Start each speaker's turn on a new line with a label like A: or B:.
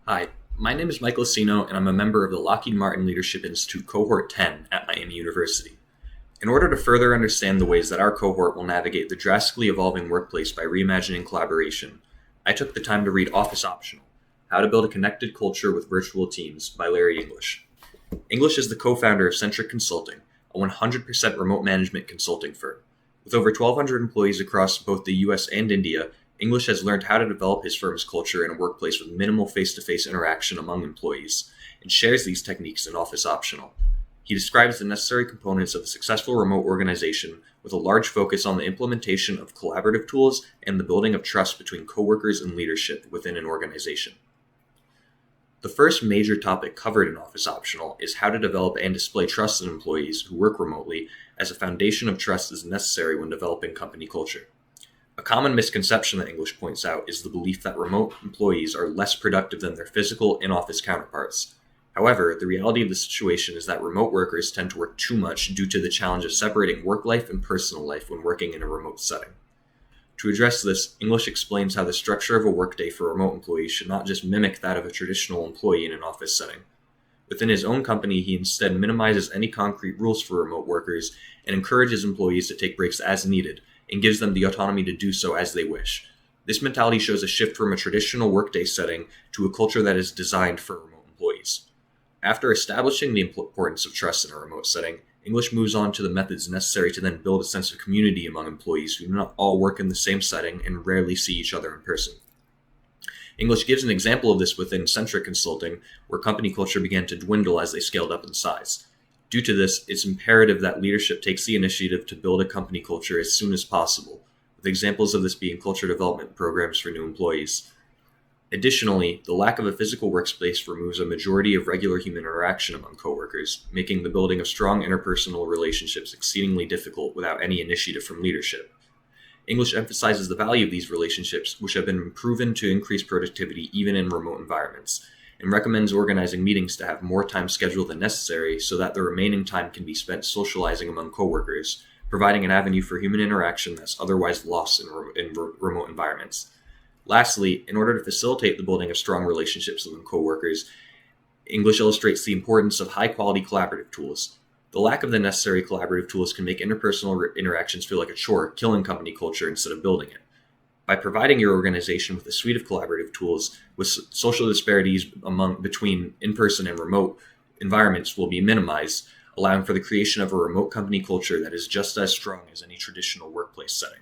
A: Hi, my name is Michael Siino, and I'm a member of the Lockheed Martin Leadership Institute Cohort X at Miami University. In order to further understand the ways that our cohort will navigate the drastically evolving workplace by reimagining collaboration, I took the time to read Office Optional: How to Build a Connected Culture with Virtual Teams by Larry English. English is the co-founder of Centric Consulting, a 100% remote management consulting firm. With over 1,200 employees across both the US and India, English has learned how to develop his firm's culture in a workplace with minimal face-to-face interaction among employees, and shares these techniques in Office Optional. He describes the necessary components of a successful remote organization with a large focus on the implementation of collaborative tools and the building of trust between coworkers and leadership within an organization. The first major topic covered in Office Optional is how to develop and display trust in employees who work remotely, as a foundation of trust is necessary when developing company culture. A common misconception that English points out is the belief that remote employees are less productive than their physical in-office counterparts. However, the reality of the situation is that remote workers tend to work too much due to the challenge of separating work life and personal life when working in a remote setting. To address this, English explains how the structure of a workday for remote employees should not just mimic that of a traditional employee in an office setting. Within his own company, he instead minimizes any concrete rules for remote workers and encourages employees to take breaks as needed, and gives them the autonomy to do so as they wish. This mentality shows a shift from a traditional workday setting to a culture that is designed for remote employees. After establishing the importance of trust in a remote setting, English moves on to the methods necessary to then build a sense of community among employees who do not all work in the same setting and rarely see each other in person. English gives an example of this within Centric Consulting, where company culture began to dwindle as they scaled up in size. Due to this, it's imperative that leadership takes the initiative to build a company culture as soon as possible, with examples of this being culture development programs for new employees. Additionally, the lack of a physical workspace removes a majority of regular human interaction among coworkers, making the building of strong interpersonal relationships exceedingly difficult without any initiative from leadership. English emphasizes the value of these relationships, which have been proven to increase productivity even in remote environments, and recommends organizing meetings to have more time scheduled than necessary so that the remaining time can be spent socializing among coworkers, providing an avenue for human interaction that's otherwise lost in remote environments. Lastly, in order to facilitate the building of strong relationships among coworkers, English illustrates the importance of high-quality collaborative tools. The lack of the necessary collaborative tools can make interpersonal interactions feel like a chore, killing company culture instead of building it. By providing your organization with a suite of collaborative tools, with social disparities between in-person and remote environments will be minimized, allowing for the creation of a remote company culture that is just as strong as any traditional workplace setting.